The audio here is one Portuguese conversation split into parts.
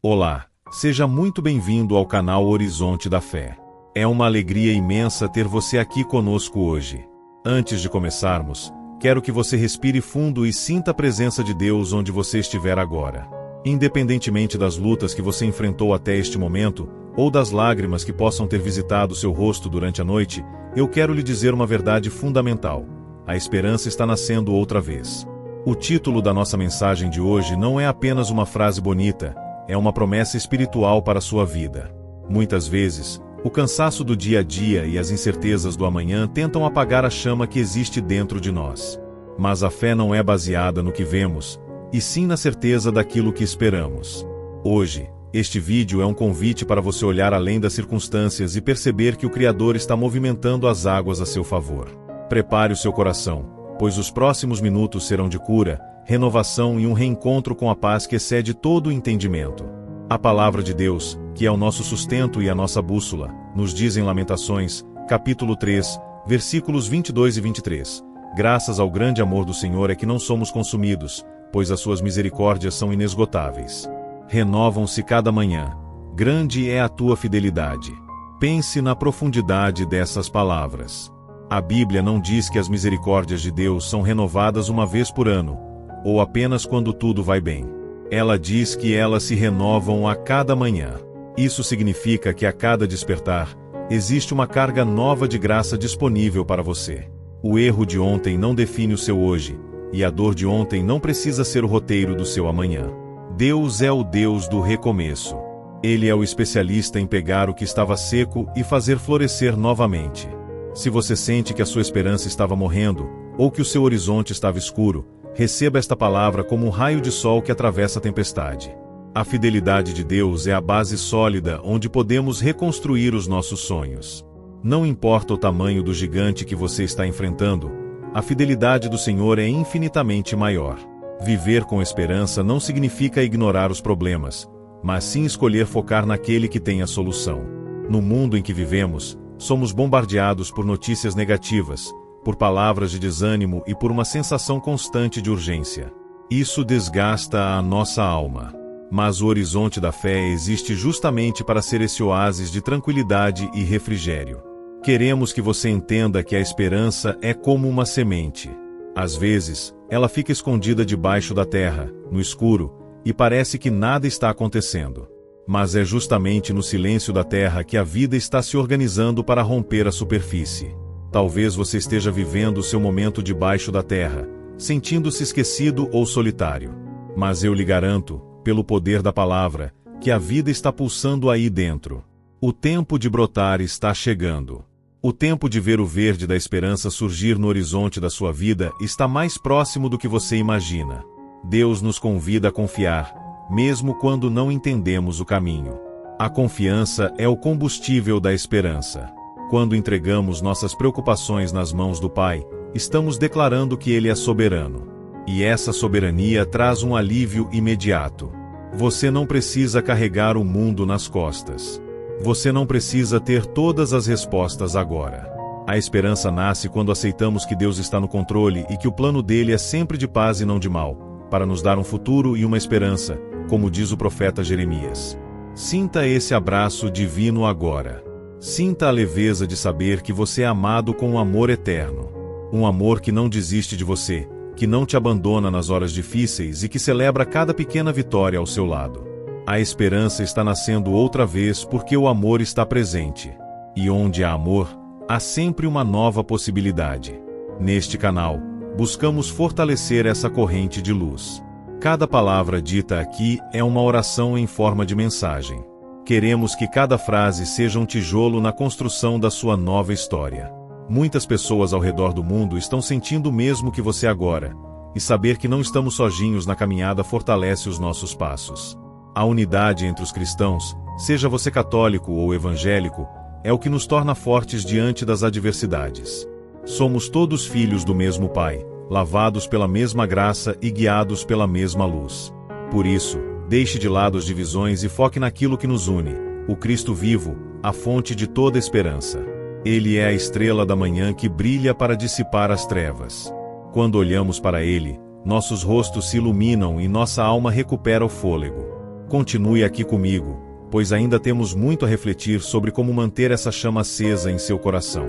Olá, seja muito bem-vindo ao canal Horizonte da Fé. É uma alegria imensa ter você aqui conosco hoje. Antes de começarmos, quero que você respire fundo e sinta a presença de Deus onde você estiver agora. Independentemente das lutas que você enfrentou até este momento, ou das lágrimas que possam ter visitado seu rosto durante a noite, eu quero lhe dizer uma verdade fundamental. A esperança está nascendo outra vez. O título da nossa mensagem de hoje não é apenas uma frase bonita, é uma promessa espiritual para a sua vida. Muitas vezes, o cansaço do dia a dia e as incertezas do amanhã tentam apagar a chama que existe dentro de nós. Mas a fé não é baseada no que vemos, e sim na certeza daquilo que esperamos. Hoje, este vídeo é um convite para você olhar além das circunstâncias e perceber que o Criador está movimentando as águas a seu favor. Prepare o seu coração, pois os próximos minutos serão de cura, renovação e um reencontro com a paz que excede todo o entendimento. A palavra de Deus, que é o nosso sustento e a nossa bússola, nos diz em Lamentações, capítulo 3, versículos 22 e 23. Graças ao grande amor do Senhor é que não somos consumidos, pois as suas misericórdias são inesgotáveis. Renovam-se cada manhã. Grande é a tua fidelidade. Pense na profundidade dessas palavras. A Bíblia não diz que as misericórdias de Deus são renovadas uma vez por ano, ou apenas quando tudo vai bem. Ela diz que elas se renovam a cada manhã. Isso significa que a cada despertar, existe uma carga nova de graça disponível para você. O erro de ontem não define o seu hoje, e a dor de ontem não precisa ser o roteiro do seu amanhã. Deus é o Deus do recomeço. Ele é o especialista em pegar o que estava seco e fazer florescer novamente. Se você sente que a sua esperança estava morrendo, ou que o seu horizonte estava escuro, receba esta palavra como um raio de sol que atravessa a tempestade. A fidelidade de Deus é a base sólida onde podemos reconstruir os nossos sonhos. Não importa o tamanho do gigante que você está enfrentando, a fidelidade do Senhor é infinitamente maior. Viver com esperança não significa ignorar os problemas, mas sim escolher focar naquele que tem a solução. No mundo em que vivemos, somos bombardeados por notícias negativas, por palavras de desânimo e por uma sensação constante de urgência. Isso desgasta a nossa alma. Mas o horizonte da fé existe justamente para ser esse oásis de tranquilidade e refrigério. Queremos que você entenda que a esperança é como uma semente. Às vezes, ela fica escondida debaixo da terra, no escuro, e parece que nada está acontecendo. Mas é justamente no silêncio da terra que a vida está se organizando para romper a superfície. Talvez você esteja vivendo o seu momento debaixo da terra, sentindo-se esquecido ou solitário. Mas eu lhe garanto, pelo poder da palavra, que a vida está pulsando aí dentro. O tempo de brotar está chegando. O tempo de ver o verde da esperança surgir no horizonte da sua vida está mais próximo do que você imagina. Deus nos convida a confiar, mesmo quando não entendemos o caminho. A confiança é o combustível da esperança. Quando entregamos nossas preocupações nas mãos do Pai, estamos declarando que Ele é soberano. E essa soberania traz um alívio imediato. Você não precisa carregar o mundo nas costas. Você não precisa ter todas as respostas agora. A esperança nasce quando aceitamos que Deus está no controle e que o plano dele é sempre de paz e não de mal, para nos dar um futuro e uma esperança, como diz o profeta Jeremias. Sinta esse abraço divino agora. Sinta a leveza de saber que você é amado com um amor eterno. Um amor que não desiste de você, que não te abandona nas horas difíceis e que celebra cada pequena vitória ao seu lado. A esperança está nascendo outra vez porque o amor está presente. E onde há amor, há sempre uma nova possibilidade. Neste canal, buscamos fortalecer essa corrente de luz. Cada palavra dita aqui é uma oração em forma de mensagem. Queremos que cada frase seja um tijolo na construção da sua nova história. Muitas pessoas ao redor do mundo estão sentindo o mesmo que você agora, e saber que não estamos sozinhos na caminhada fortalece os nossos passos. A unidade entre os cristãos, seja você católico ou evangélico, é o que nos torna fortes diante das adversidades. Somos todos filhos do mesmo Pai, lavados pela mesma graça e guiados pela mesma luz. Por isso, deixe de lado as divisões e foque naquilo que nos une, o Cristo vivo, a fonte de toda esperança. Ele é a estrela da manhã que brilha para dissipar as trevas. Quando olhamos para Ele, nossos rostos se iluminam e nossa alma recupera o fôlego. Continue aqui comigo, pois ainda temos muito a refletir sobre como manter essa chama acesa em seu coração.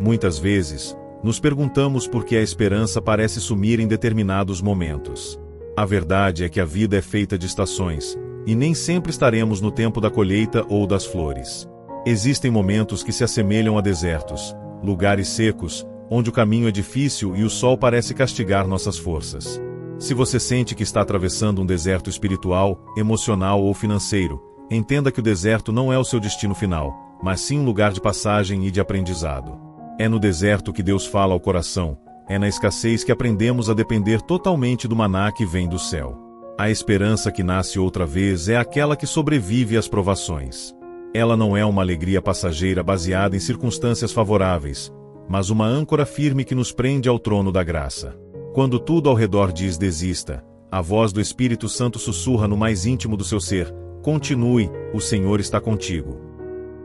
Muitas vezes, nos perguntamos por que a esperança parece sumir em determinados momentos. A verdade é que a vida é feita de estações, e nem sempre estaremos no tempo da colheita ou das flores. Existem momentos que se assemelham a desertos, lugares secos, onde o caminho é difícil e o sol parece castigar nossas forças. Se você sente que está atravessando um deserto espiritual, emocional ou financeiro, entenda que o deserto não é o seu destino final, mas sim um lugar de passagem e de aprendizado. É no deserto que Deus fala ao coração, é na escassez que aprendemos a depender totalmente do maná que vem do céu. A esperança que nasce outra vez é aquela que sobrevive às provações. Ela não é uma alegria passageira baseada em circunstâncias favoráveis, mas uma âncora firme que nos prende ao trono da graça. Quando tudo ao redor diz desista, a voz do Espírito Santo sussurra no mais íntimo do seu ser: continue, o Senhor está contigo.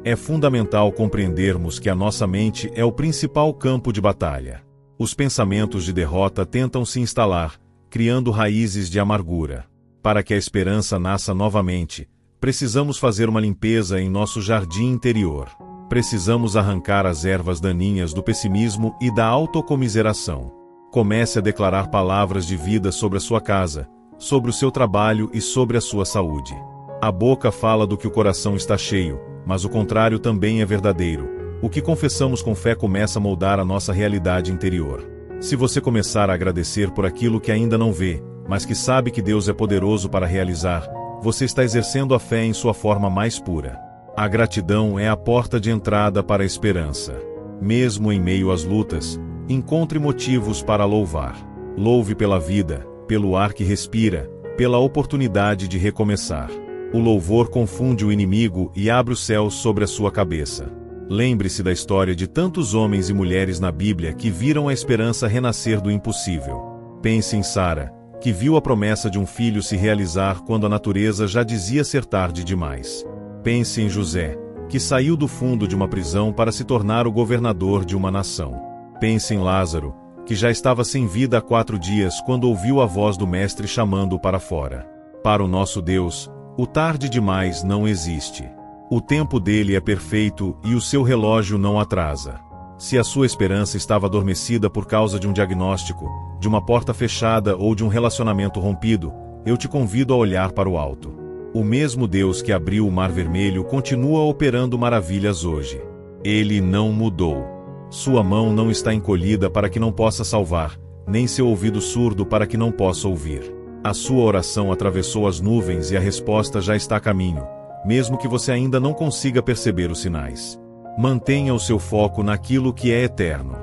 É fundamental compreendermos que a nossa mente é o principal campo de batalha. Os pensamentos de derrota tentam se instalar, criando raízes de amargura. Para que a esperança nasça novamente, precisamos fazer uma limpeza em nosso jardim interior. Precisamos arrancar as ervas daninhas do pessimismo e da autocomiseração. Comece a declarar palavras de vida sobre a sua casa, sobre o seu trabalho e sobre a sua saúde. A boca fala do que o coração está cheio, mas o contrário também é verdadeiro. O que confessamos com fé começa a moldar a nossa realidade interior. Se você começar a agradecer por aquilo que ainda não vê, mas que sabe que Deus é poderoso para realizar, você está exercendo a fé em sua forma mais pura. A gratidão é a porta de entrada para a esperança. Mesmo em meio às lutas, encontre motivos para louvar. Louve pela vida, pelo ar que respira, pela oportunidade de recomeçar. O louvor confunde o inimigo e abre os céus sobre a sua cabeça. Lembre-se da história de tantos homens e mulheres na Bíblia que viram a esperança renascer do impossível. Pense em Sara, que viu a promessa de um filho se realizar quando a natureza já dizia ser tarde demais. Pense em José, que saiu do fundo de uma prisão para se tornar o governador de uma nação. Pense em Lázaro, que já estava sem vida há 4 dias quando ouviu a voz do Mestre chamando-o para fora. Para o nosso Deus, o tarde demais não existe. O tempo dele é perfeito e o seu relógio não atrasa. Se a sua esperança estava adormecida por causa de um diagnóstico, de uma porta fechada ou de um relacionamento rompido, eu te convido a olhar para o alto. O mesmo Deus que abriu o Mar Vermelho continua operando maravilhas hoje. Ele não mudou. Sua mão não está encolhida para que não possa salvar, nem seu ouvido surdo para que não possa ouvir. A sua oração atravessou as nuvens e a resposta já está a caminho, mesmo que você ainda não consiga perceber os sinais. Mantenha o seu foco naquilo que é eterno.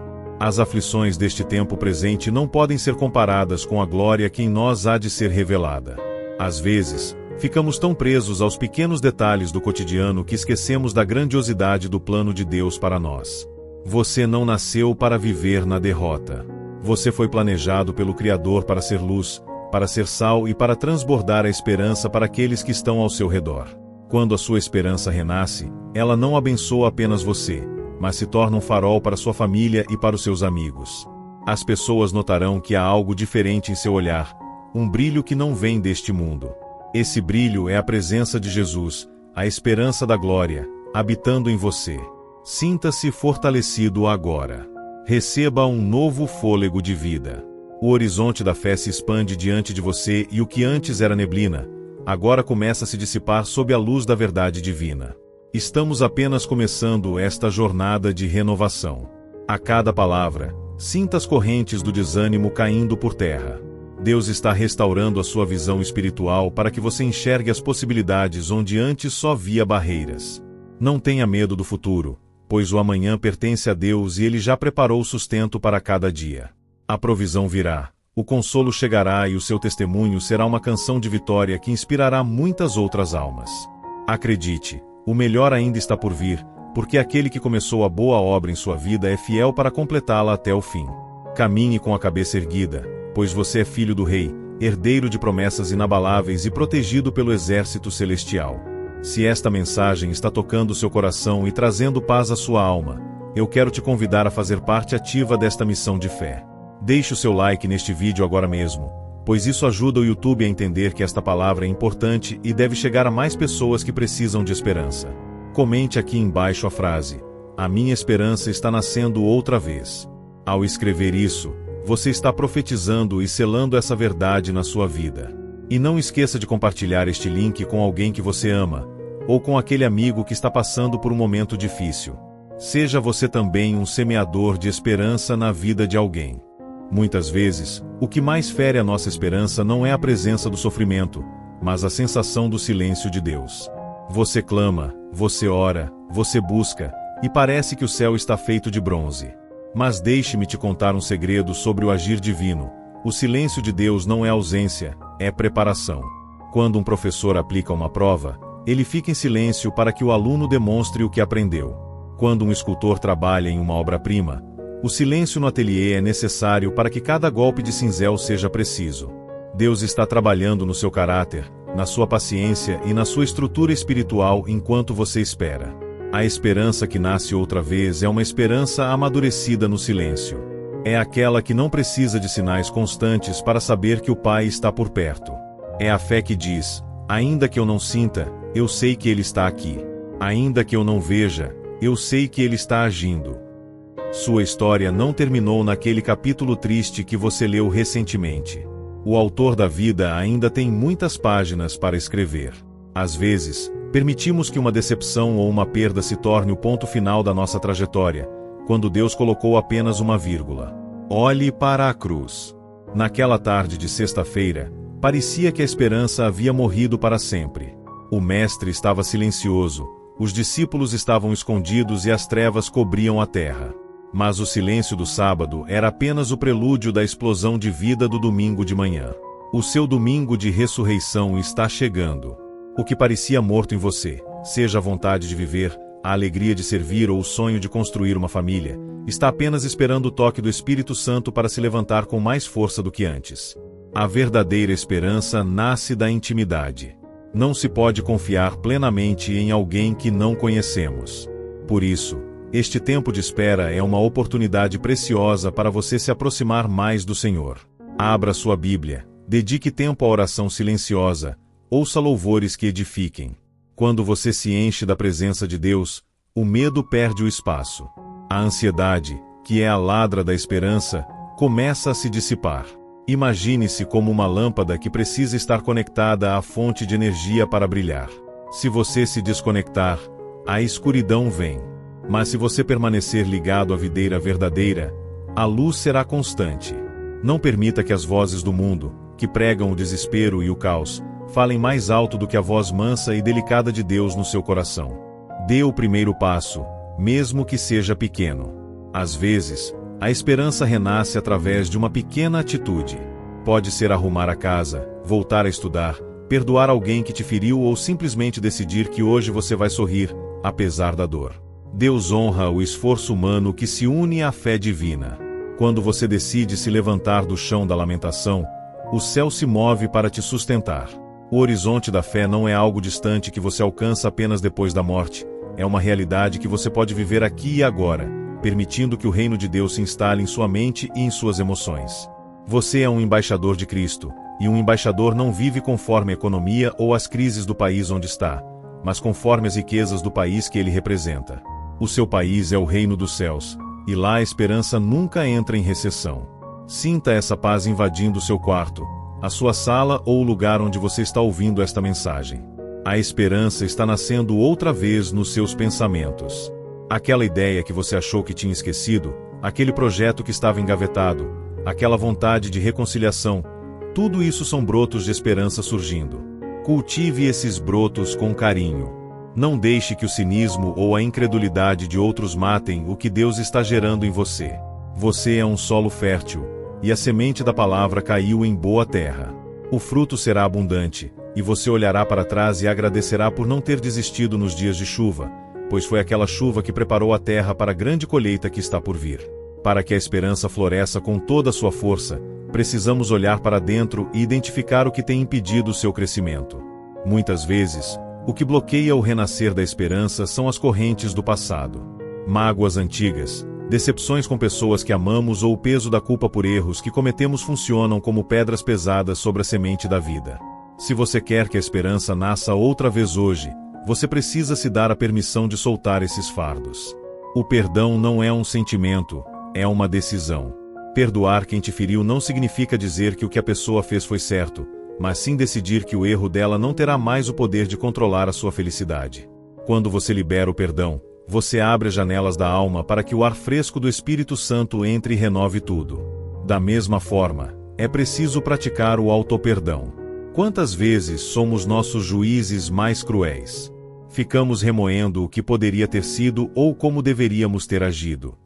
As aflições deste tempo presente não podem ser comparadas com a glória que em nós há de ser revelada. Às vezes, ficamos tão presos aos pequenos detalhes do cotidiano que esquecemos da grandiosidade do plano de Deus para nós. Você não nasceu para viver na derrota. Você foi planejado pelo Criador para ser luz, para ser sal e para transbordar a esperança para aqueles que estão ao seu redor. Quando a sua esperança renasce, ela não abençoa apenas você, mas se torna um farol para sua família e para os seus amigos. As pessoas notarão que há algo diferente em seu olhar, um brilho que não vem deste mundo. Esse brilho é a presença de Jesus, a esperança da glória, habitando em você. Sinta-se fortalecido agora. Receba um novo fôlego de vida. O horizonte da fé se expande diante de você e o que antes era neblina, agora começa a se dissipar sob a luz da verdade divina. Estamos apenas começando esta jornada de renovação. A cada palavra, sinta as correntes do desânimo caindo por terra. Deus está restaurando a sua visão espiritual para que você enxergue as possibilidades onde antes só via barreiras. Não tenha medo do futuro, pois o amanhã pertence a Deus e Ele já preparou o sustento para cada dia. A provisão virá, o consolo chegará e o seu testemunho será uma canção de vitória que inspirará muitas outras almas. Acredite, o melhor ainda está por vir, porque aquele que começou a boa obra em sua vida é fiel para completá-la até o fim. Caminhe com a cabeça erguida, pois você é filho do Rei, herdeiro de promessas inabaláveis e protegido pelo exército celestial. Se esta mensagem está tocando seu coração e trazendo paz à sua alma, eu quero te convidar a fazer parte ativa desta missão de fé. Deixe o seu like neste vídeo agora mesmo, pois isso ajuda o YouTube a entender que esta palavra é importante e deve chegar a mais pessoas que precisam de esperança. Comente aqui embaixo a frase: "A minha esperança está nascendo outra vez." Ao escrever isso, você está profetizando e selando essa verdade na sua vida. E não esqueça de compartilhar este link com alguém que você ama, ou com aquele amigo que está passando por um momento difícil. Seja você também um semeador de esperança na vida de alguém. Muitas vezes, o que mais fere a nossa esperança não é a presença do sofrimento, mas a sensação do silêncio de Deus. Você clama, você ora, você busca, e parece que o céu está feito de bronze. Mas deixe-me te contar um segredo sobre o agir divino. O silêncio de Deus não é ausência, é preparação. Quando um professor aplica uma prova, ele fica em silêncio para que o aluno demonstre o que aprendeu. Quando um escultor trabalha em uma obra-prima, o silêncio no ateliê é necessário para que cada golpe de cinzel seja preciso. Deus está trabalhando no seu caráter, na sua paciência e na sua estrutura espiritual enquanto você espera. A esperança que nasce outra vez é uma esperança amadurecida no silêncio. É aquela que não precisa de sinais constantes para saber que o Pai está por perto. É a fé que diz: ainda que eu não sinta, eu sei que Ele está aqui. Ainda que eu não veja, eu sei que Ele está agindo. Sua história não terminou naquele capítulo triste que você leu recentemente. O autor da vida ainda tem muitas páginas para escrever. Às vezes, permitimos que uma decepção ou uma perda se torne o ponto final da nossa trajetória, quando Deus colocou apenas uma vírgula. Olhe para a cruz. Naquela tarde de sexta-feira, parecia que a esperança havia morrido para sempre. O mestre estava silencioso, os discípulos estavam escondidos e as trevas cobriam a terra. Mas o silêncio do sábado era apenas o prelúdio da explosão de vida do domingo de manhã. O seu domingo de ressurreição está chegando. O que parecia morto em você, seja a vontade de viver, a alegria de servir ou o sonho de construir uma família, está apenas esperando o toque do Espírito Santo para se levantar com mais força do que antes. A verdadeira esperança nasce da intimidade. Não se pode confiar plenamente em alguém que não conhecemos. Por isso, este tempo de espera é uma oportunidade preciosa para você se aproximar mais do Senhor. Abra sua Bíblia, dedique tempo à oração silenciosa, ouça louvores que edifiquem. Quando você se enche da presença de Deus, o medo perde o espaço. A ansiedade, que é a ladra da esperança, começa a se dissipar. Imagine-se como uma lâmpada que precisa estar conectada à fonte de energia para brilhar. Se você se desconectar, a escuridão vem. Mas se você permanecer ligado à videira verdadeira, a luz será constante. Não permita que as vozes do mundo, que pregam o desespero e o caos, falem mais alto do que a voz mansa e delicada de Deus no seu coração. Dê o primeiro passo, mesmo que seja pequeno. Às vezes, a esperança renasce através de uma pequena atitude. Pode ser arrumar a casa, voltar a estudar, perdoar alguém que te feriu ou simplesmente decidir que hoje você vai sorrir, apesar da dor. Deus honra o esforço humano que se une à fé divina. Quando você decide se levantar do chão da lamentação, o céu se move para te sustentar. O horizonte da fé não é algo distante que você alcança apenas depois da morte. É uma realidade que você pode viver aqui e agora, permitindo que o reino de Deus se instale em sua mente e em suas emoções. Você é um embaixador de Cristo, e um embaixador não vive conforme a economia ou as crises do país onde está, mas conforme as riquezas do país que ele representa. O seu país é o reino dos céus, e lá a esperança nunca entra em recessão. Sinta essa paz invadindo o seu quarto, a sua sala ou o lugar onde você está ouvindo esta mensagem. A esperança está nascendo outra vez nos seus pensamentos. Aquela ideia que você achou que tinha esquecido, aquele projeto que estava engavetado, aquela vontade de reconciliação, tudo isso são brotos de esperança surgindo. Cultive esses brotos com carinho. Não deixe que o cinismo ou a incredulidade de outros matem o que Deus está gerando em você. Você é um solo fértil, e a semente da palavra caiu em boa terra. O fruto será abundante, e você olhará para trás e agradecerá por não ter desistido nos dias de chuva, pois foi aquela chuva que preparou a terra para a grande colheita que está por vir. Para que a esperança floresça com toda a sua força, precisamos olhar para dentro e identificar o que tem impedido o seu crescimento. Muitas vezes, o que bloqueia o renascer da esperança são as correntes do passado. Mágoas antigas, Decepções com pessoas que amamos ou o peso da culpa por erros que cometemos funcionam como pedras pesadas sobre a semente da vida. Se você quer que a esperança nasça outra vez hoje, você precisa se dar a permissão de soltar esses fardos. O perdão não é um sentimento, é uma decisão. Perdoar quem te feriu não significa dizer que o que a pessoa fez foi certo, mas sim decidir que o erro dela não terá mais o poder de controlar a sua felicidade. Quando você libera o perdão, você abre as janelas da alma para que o ar fresco do Espírito Santo entre e renove tudo. Da mesma forma, é preciso praticar o autoperdão. Quantas vezes somos nossos juízes mais cruéis? Ficamos remoendo o que poderia ter sido ou como deveríamos ter agido.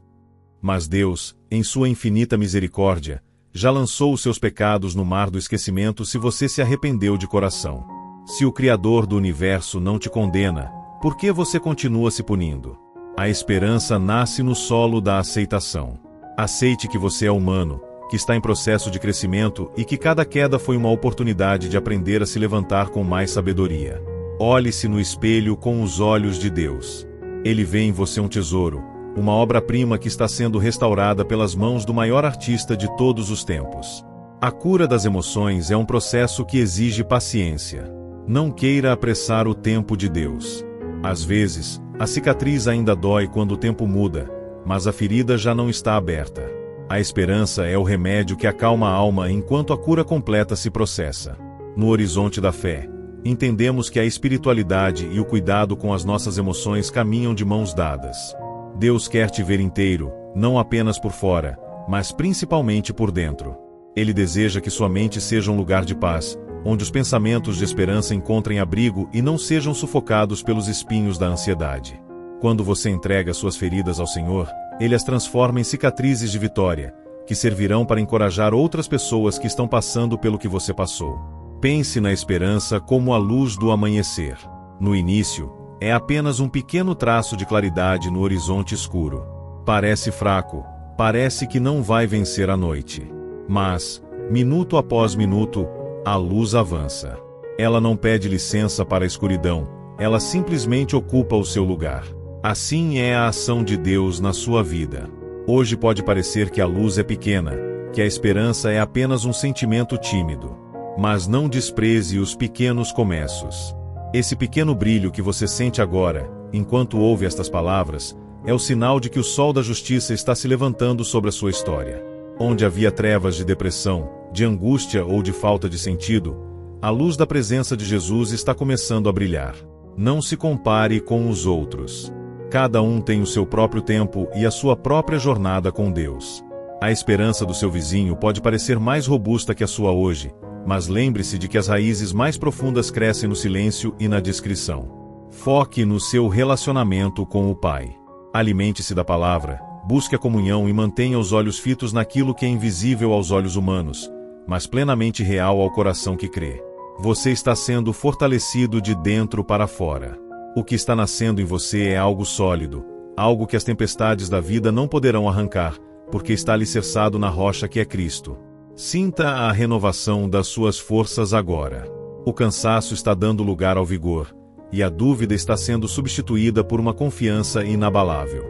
Mas Deus, em sua infinita misericórdia, já lançou os seus pecados no mar do esquecimento se você se arrependeu de coração. Se o Criador do universo não te condena, por que você continua se punindo? A esperança nasce no solo da aceitação. Aceite que você é humano, que está em processo de crescimento e que cada queda foi uma oportunidade de aprender a se levantar com mais sabedoria. Olhe-se no espelho com os olhos de Deus. Ele vê em você um tesouro, uma obra-prima que está sendo restaurada pelas mãos do maior artista de todos os tempos. A cura das emoções é um processo que exige paciência. Não queira apressar o tempo de Deus. Às vezes, a cicatriz ainda dói quando o tempo muda, mas a ferida já não está aberta. A esperança é o remédio que acalma a alma enquanto a cura completa se processa. No horizonte da fé, entendemos que a espiritualidade e o cuidado com as nossas emoções caminham de mãos dadas. Deus quer te ver inteiro, não apenas por fora, mas principalmente por dentro. Ele deseja que sua mente seja um lugar de paz, onde os pensamentos de esperança encontrem abrigo e não sejam sufocados pelos espinhos da ansiedade. Quando você entrega suas feridas ao Senhor, Ele as transforma em cicatrizes de vitória, que servirão para encorajar outras pessoas que estão passando pelo que você passou. Pense na esperança como a luz do amanhecer. No início, é apenas um pequeno traço de claridade no horizonte escuro. Parece fraco, parece que não vai vencer a noite. Mas, minuto após minuto, a luz avança. Ela não pede licença para a escuridão, ela simplesmente ocupa o seu lugar. Assim é a ação de Deus na sua vida. Hoje pode parecer que a luz é pequena, que a esperança é apenas um sentimento tímido. Mas não despreze os pequenos começos. Esse pequeno brilho que você sente agora, enquanto ouve estas palavras, é o sinal de que o sol da justiça está se levantando sobre a sua história. Onde havia trevas de depressão, de angústia ou de falta de sentido, a luz da presença de Jesus está começando a brilhar. Não se compare com os outros. Cada um tem o seu próprio tempo e a sua própria jornada com Deus. A esperança do seu vizinho pode parecer mais robusta que a sua hoje, mas lembre-se de que as raízes mais profundas crescem no silêncio e na discrição. Foque no seu relacionamento com o Pai. Alimente-se da palavra, busque a comunhão e mantenha os olhos fitos naquilo que é invisível aos olhos humanos, mas plenamente real ao coração que crê. Você está sendo fortalecido de dentro para fora. O que está nascendo em você é algo sólido, algo que as tempestades da vida não poderão arrancar, porque está alicerçado na rocha que é Cristo. Sinta a renovação das suas forças agora. O cansaço está dando lugar ao vigor, e a dúvida está sendo substituída por uma confiança inabalável.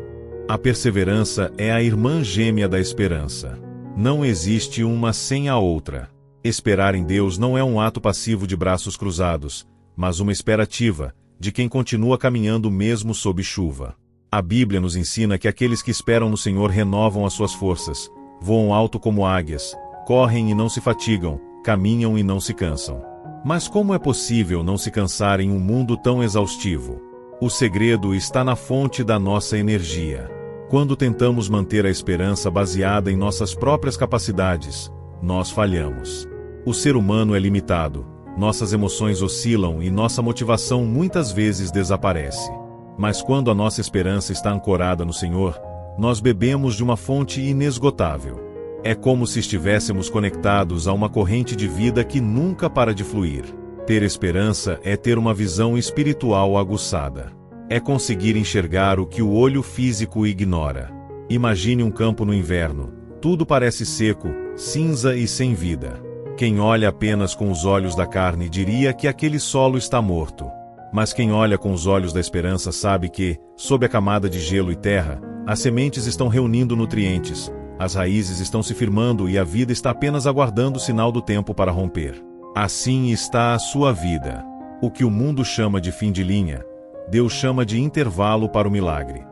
A perseverança é a irmã gêmea da esperança. Não existe uma sem a outra. Esperar em Deus não é um ato passivo de braços cruzados, mas uma espera ativa, de quem continua caminhando mesmo sob chuva. A Bíblia nos ensina que aqueles que esperam no Senhor renovam as suas forças, voam alto como águias, correm e não se fatigam, caminham e não se cansam. Mas como é possível não se cansar em um mundo tão exaustivo? O segredo está na fonte da nossa energia. Quando tentamos manter a esperança baseada em nossas próprias capacidades, nós falhamos. O ser humano é limitado, nossas emoções oscilam e nossa motivação muitas vezes desaparece. Mas quando a nossa esperança está ancorada no Senhor, nós bebemos de uma fonte inesgotável. É como se estivéssemos conectados a uma corrente de vida que nunca para de fluir. Ter esperança é ter uma visão espiritual aguçada. É conseguir enxergar o que o olho físico ignora. Imagine um campo no inverno. Tudo parece seco, cinza e sem vida. Quem olha apenas com os olhos da carne diria que aquele solo está morto. Mas quem olha com os olhos da esperança sabe que, sob a camada de gelo e terra, As sementes estão reunindo nutrientes, as raízes estão se firmando e a vida está apenas aguardando o sinal do tempo para romper. Assim está a sua vida. O que o mundo chama de fim de linha, Deus chama de intervalo para o milagre.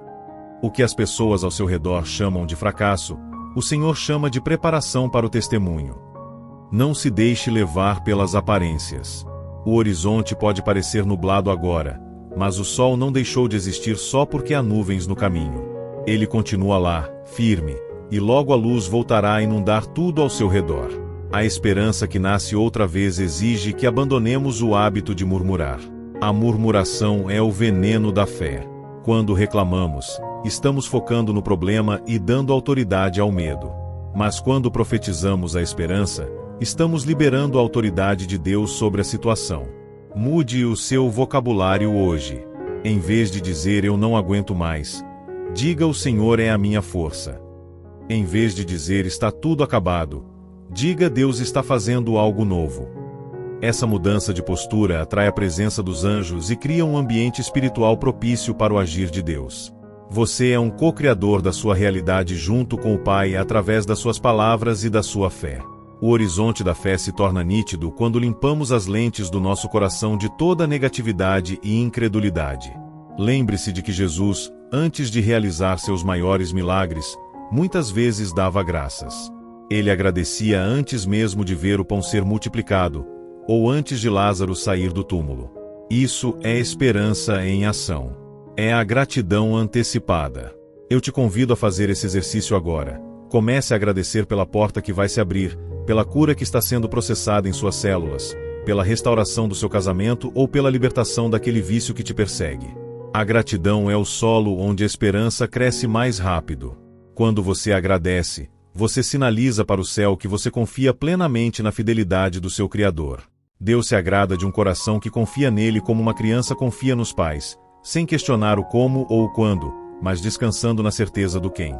O que as pessoas ao seu redor chamam de fracasso, o Senhor chama de preparação para o testemunho. Não se deixe levar pelas aparências. O horizonte pode parecer nublado agora, mas o sol não deixou de existir só porque há nuvens no caminho. Ele continua lá, firme, e logo a luz voltará a inundar tudo ao seu redor. A esperança que nasce outra vez exige que abandonemos o hábito de murmurar. A murmuração é o veneno da fé. Quando reclamamos, estamos focando no problema e dando autoridade ao medo. Mas quando profetizamos a esperança, estamos liberando a autoridade de Deus sobre a situação. Mude o seu vocabulário hoje. Em vez de dizer eu não aguento mais, diga o Senhor é a minha força. Em vez de dizer está tudo acabado, diga Deus está fazendo algo novo. Essa mudança de postura atrai a presença dos anjos e cria um ambiente espiritual propício para o agir de Deus. Você é um co-criador da sua realidade junto com o Pai através das suas palavras e da sua fé. O horizonte da fé se torna nítido quando limpamos as lentes do nosso coração de toda negatividade e incredulidade. Lembre-se de que Jesus, antes de realizar seus maiores milagres, muitas vezes dava graças. Ele agradecia antes mesmo de ver o pão ser multiplicado, ou antes de Lázaro sair do túmulo. Isso é esperança em ação. É a gratidão antecipada. Eu te convido a fazer esse exercício agora. Comece a agradecer pela porta que vai se abrir, pela cura que está sendo processada em suas células, pela restauração do seu casamento ou pela libertação daquele vício que te persegue. A gratidão é o solo onde a esperança cresce mais rápido. Quando você agradece, você sinaliza para o céu que você confia plenamente na fidelidade do seu Criador. Deus se agrada de um coração que confia nele como uma criança confia nos pais, sem questionar o como ou o quando, mas descansando na certeza do quem.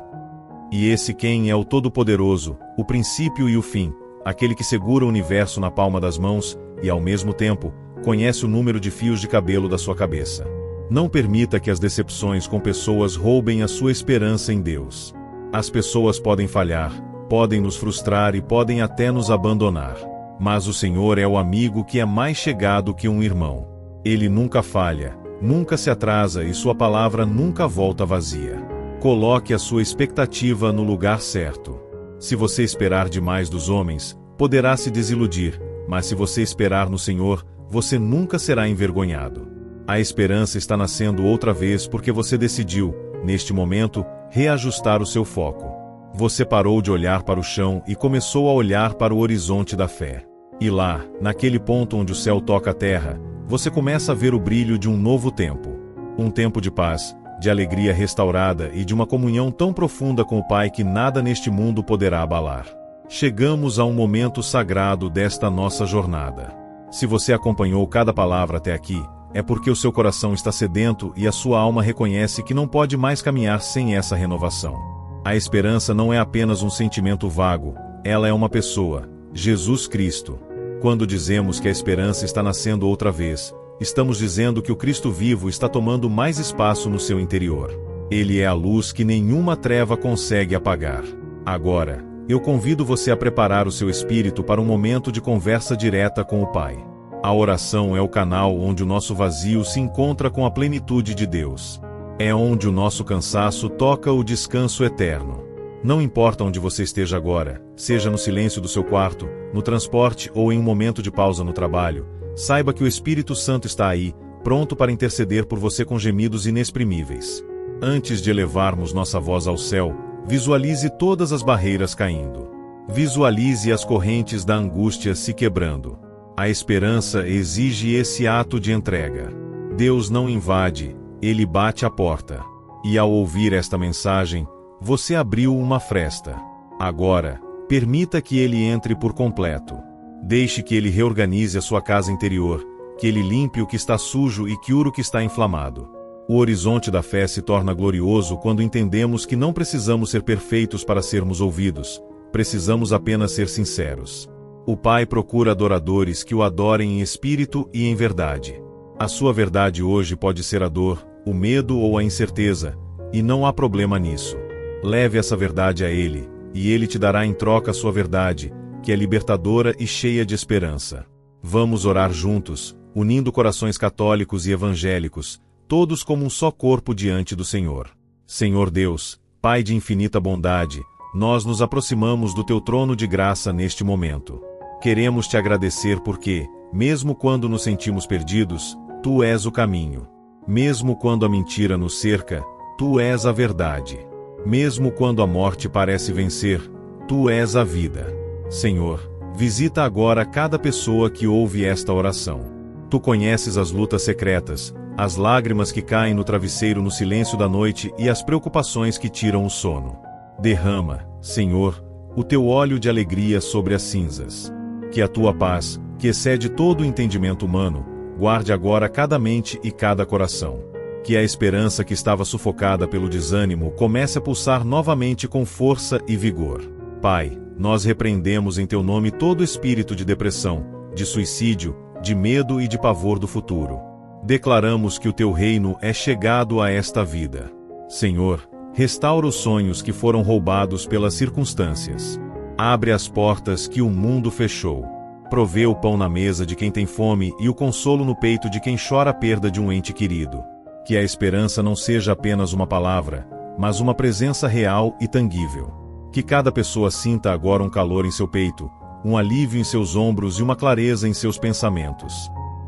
E esse quem é o Todo-Poderoso, o princípio e o fim, aquele que segura o universo na palma das mãos e, ao mesmo tempo, conhece o número de fios de cabelo da sua cabeça. Não permita que as decepções com pessoas roubem a sua esperança em Deus. As pessoas podem falhar, podem nos frustrar e podem até nos abandonar. Mas o Senhor é o amigo que é mais chegado que um irmão. Ele nunca falha, nunca se atrasa e sua palavra nunca volta vazia. Coloque a sua expectativa no lugar certo. Se você esperar demais dos homens, poderá se desiludir, mas se você esperar no Senhor, você nunca será envergonhado. A esperança está nascendo outra vez porque você decidiu, neste momento, reajustar o seu foco. Você parou de olhar para o chão e começou a olhar para o horizonte da fé. E lá, naquele ponto onde o céu toca a terra, você começa a ver o brilho de um novo tempo. Um tempo de paz, de alegria restaurada e de uma comunhão tão profunda com o Pai que nada neste mundo poderá abalar. Chegamos a um momento sagrado desta nossa jornada. Se você acompanhou cada palavra até aqui, é porque o seu coração está sedento e a sua alma reconhece que não pode mais caminhar sem essa renovação. A esperança não é apenas um sentimento vago, ela é uma pessoa, Jesus Cristo. Quando dizemos que a esperança está nascendo outra vez, estamos dizendo que o Cristo vivo está tomando mais espaço no seu interior. Ele é a luz que nenhuma treva consegue apagar. Agora, eu convido você a preparar o seu espírito para um momento de conversa direta com o Pai. A oração é o canal onde o nosso vazio se encontra com a plenitude de Deus. É onde o nosso cansaço toca o descanso eterno. Não importa onde você esteja agora, seja no silêncio do seu quarto, no transporte ou em um momento de pausa no trabalho, saiba que o Espírito Santo está aí, pronto para interceder por você com gemidos inexprimíveis. Antes de elevarmos nossa voz ao céu, visualize todas as barreiras caindo. Visualize as correntes da angústia se quebrando. A esperança exige esse ato de entrega. Deus não invade, Ele bate a porta. E ao ouvir esta mensagem, você abriu uma fresta. Agora, permita que Ele entre por completo. Deixe que Ele reorganize a sua casa interior, que Ele limpe o que está sujo e cure o que está inflamado. O horizonte da fé se torna glorioso quando entendemos que não precisamos ser perfeitos para sermos ouvidos, precisamos apenas ser sinceros. O Pai procura adoradores que o adorem em espírito e em verdade. A sua verdade hoje pode ser a dor, o medo ou a incerteza, e não há problema nisso. Leve essa verdade a Ele, e Ele te dará em troca a sua verdade, que é libertadora e cheia de esperança. Vamos orar juntos, unindo corações católicos e evangélicos, todos como um só corpo diante do Senhor. Senhor Deus, Pai de infinita bondade, nós nos aproximamos do Teu trono de graça neste momento. Queremos Te agradecer porque, mesmo quando nos sentimos perdidos, Tu és o caminho. Mesmo quando a mentira nos cerca, Tu és a verdade. Mesmo quando a morte parece vencer, Tu és a vida. Senhor, visita agora cada pessoa que ouve esta oração. Tu conheces as lutas secretas, as lágrimas que caem no travesseiro no silêncio da noite e as preocupações que tiram o sono. Derrama, Senhor, o Teu óleo de alegria sobre as cinzas. Que a Tua paz, que excede todo o entendimento humano, guarde agora cada mente e cada coração. Que a esperança que estava sufocada pelo desânimo comece a pulsar novamente com força e vigor. Pai, nós repreendemos em Teu nome todo espírito de depressão, de suicídio, de medo e de pavor do futuro. Declaramos que o Teu reino é chegado a esta vida. Senhor, restaura os sonhos que foram roubados pelas circunstâncias. Abre as portas que o mundo fechou. Provê o pão na mesa de quem tem fome e o consolo no peito de quem chora a perda de um ente querido. Que a esperança não seja apenas uma palavra, mas uma presença real e tangível. Que cada pessoa sinta agora um calor em seu peito, um alívio em seus ombros e uma clareza em seus pensamentos.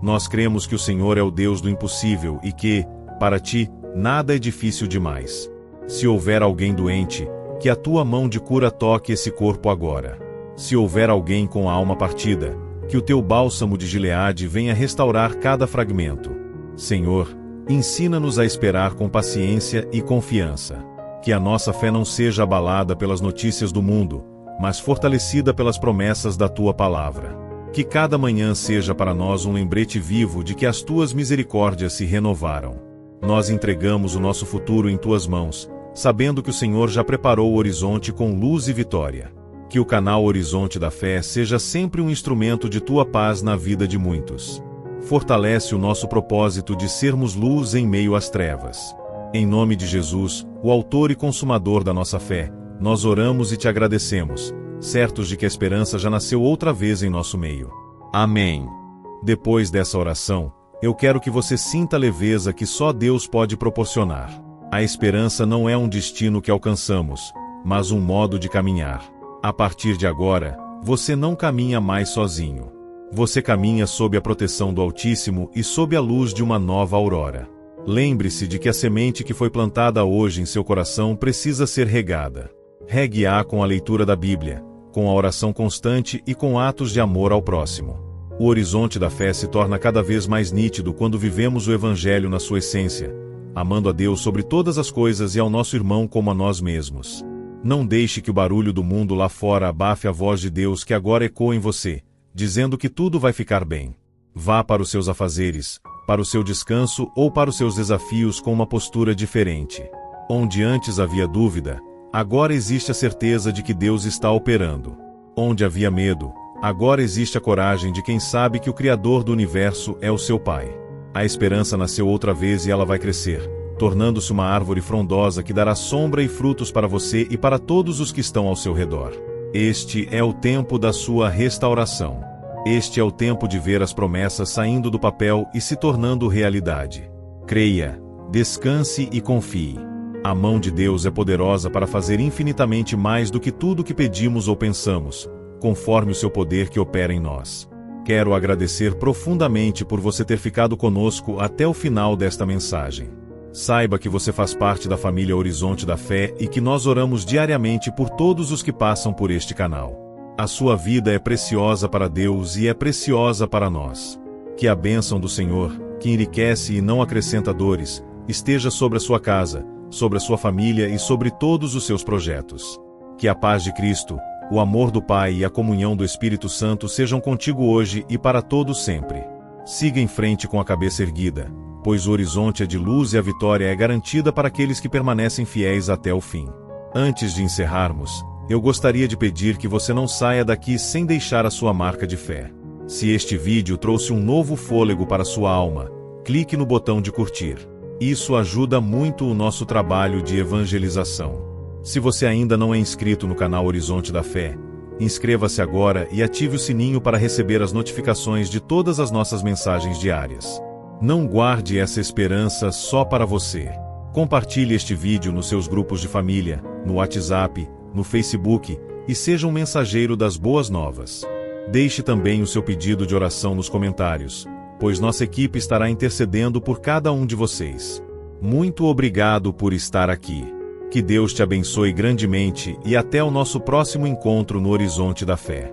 Nós cremos que o Senhor é o Deus do impossível e que, para Ti, nada é difícil demais. Se houver alguém doente, que a Tua mão de cura toque esse corpo agora. Se houver alguém com a alma partida, que o Teu bálsamo de Gileade venha restaurar cada fragmento. Senhor, ensina-nos a esperar com paciência e confiança. Que a nossa fé não seja abalada pelas notícias do mundo, mas fortalecida pelas promessas da Tua palavra. Que cada manhã seja para nós um lembrete vivo de que as Tuas misericórdias se renovaram. Nós entregamos o nosso futuro em Tuas mãos, sabendo que o Senhor já preparou o horizonte com luz e vitória. Que o canal Horizonte da Fé seja sempre um instrumento de Tua paz na vida de muitos. Fortalece o nosso propósito de sermos luz em meio às trevas. Em nome de Jesus, o autor e consumador da nossa fé, nós oramos e Te agradecemos, certos de que a esperança já nasceu outra vez em nosso meio. Amém. Depois dessa oração, eu quero que você sinta a leveza que só Deus pode proporcionar. A esperança não é um destino que alcançamos, mas um modo de caminhar. A partir de agora, você não caminha mais sozinho. Você caminha sob a proteção do Altíssimo e sob a luz de uma nova aurora. Lembre-se de que a semente que foi plantada hoje em seu coração precisa ser regada. Regue-a com a leitura da Bíblia, com a oração constante e com atos de amor ao próximo. O horizonte da fé se torna cada vez mais nítido quando vivemos o Evangelho na sua essência, amando a Deus sobre todas as coisas e ao nosso irmão como a nós mesmos. Não deixe que o barulho do mundo lá fora abafe a voz de Deus que agora ecoa em você, dizendo que tudo vai ficar bem. Vá para os seus afazeres, para o seu descanso ou para os seus desafios com uma postura diferente. Onde antes havia dúvida, agora existe a certeza de que Deus está operando. Onde havia medo, agora existe a coragem de quem sabe que o Criador do Universo é o seu Pai. A esperança nasceu outra vez e ela vai crescer, tornando-se uma árvore frondosa que dará sombra e frutos para você e para todos os que estão ao seu redor. Este é o tempo da sua restauração. Este é o tempo de ver as promessas saindo do papel e se tornando realidade. Creia, descanse e confie. A mão de Deus é poderosa para fazer infinitamente mais do que tudo que pedimos ou pensamos, conforme o seu poder que opera em nós. Quero agradecer profundamente por você ter ficado conosco até o final desta mensagem. Saiba que você faz parte da família Horizonte da Fé e que nós oramos diariamente por todos os que passam por este canal. A sua vida é preciosa para Deus e é preciosa para nós. Que a bênção do Senhor, que enriquece e não acrescenta dores, esteja sobre a sua casa, sobre a sua família e sobre todos os seus projetos. Que a paz de Cristo, o amor do Pai e a comunhão do Espírito Santo sejam contigo hoje e para todos sempre. Siga em frente com a cabeça erguida, pois o horizonte é de luz e a vitória é garantida para aqueles que permanecem fiéis até o fim. Antes de encerrarmos, eu gostaria de pedir que você não saia daqui sem deixar a sua marca de fé. Se este vídeo trouxe um novo fôlego para sua alma, clique no botão de curtir. Isso ajuda muito o nosso trabalho de evangelização. Se você ainda não é inscrito no canal Horizonte da Fé, inscreva-se agora e ative o sininho para receber as notificações de todas as nossas mensagens diárias. Não guarde essa esperança só para você. Compartilhe este vídeo nos seus grupos de família, no WhatsApp, no Facebook e seja um mensageiro das boas novas. Deixe também o seu pedido de oração nos comentários, pois nossa equipe estará intercedendo por cada um de vocês. Muito obrigado por estar aqui. Que Deus te abençoe grandemente e até o nosso próximo encontro no Horizonte da Fé.